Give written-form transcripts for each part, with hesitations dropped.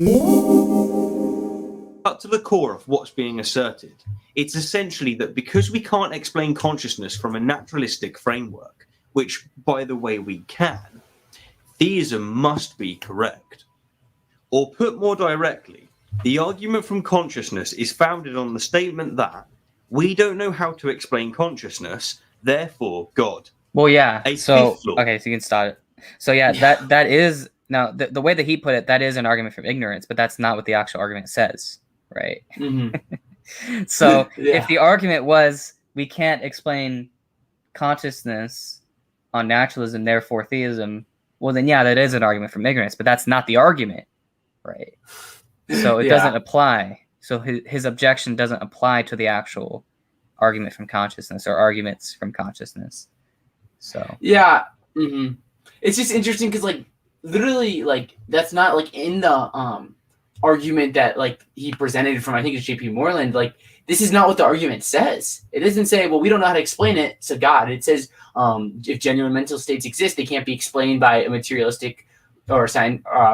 Cut to the core of what's being asserted. It's essentially that because we can't explain consciousness from a naturalistic framework, which, by the way, we can, theism must be correct. Or put more directly, the argument from consciousness is founded on the statement that we don't know how to explain consciousness, therefore God. Well, yeah. So fifth law. okay, so you can start it. So yeah, that is now the way that he put it. That is an argument from ignorance, but that's not what the actual argument says, right? So if the argument was we can't explain consciousness on naturalism, therefore theism, well then yeah, that is an argument from ignorance, but that's not the argument, right? So it doesn't apply. So his objection doesn't apply to the actual argument from consciousness or arguments from consciousness. So yeah, it's just interesting because like literally like that's not like in the argument that like he presented from I think it's J.P. Moreland. Like this is not what the argument says. It doesn't say, well, we don't know how to explain it, so God. It says if genuine mental states exist, they can't be explained by a materialistic or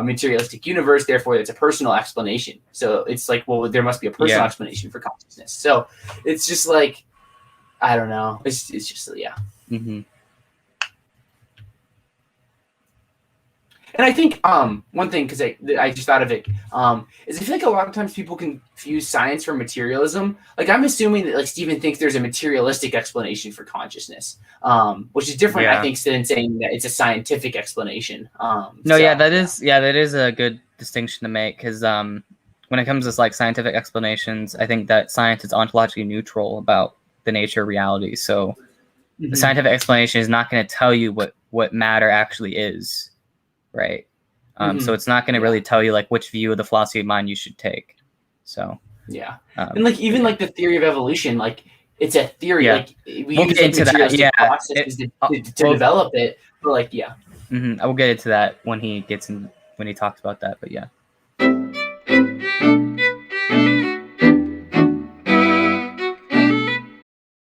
materialistic universe. Therefore, it's a personal explanation. So it's like, well, there must be a personal explanation for consciousness. So it's just like, I don't know. It's just And I think one thing, because I just thought of it, is I feel like a lot of times people confuse science for materialism. Like I'm assuming that like Stephen thinks there's a materialistic explanation for consciousness, which is different, I think, than saying that it's a scientific explanation. That is a good distinction to make because when it comes to like scientific explanations, I think that science is ontologically neutral about the nature of reality. So the scientific explanation is not going to tell you what matter actually is. Right. So it's not going to really tell you like which view of the philosophy of mind you should take. So and like even like the theory of evolution, like it's a theory. Like we use into that. Processes to develop it. But like I will get into that when he talks about that. But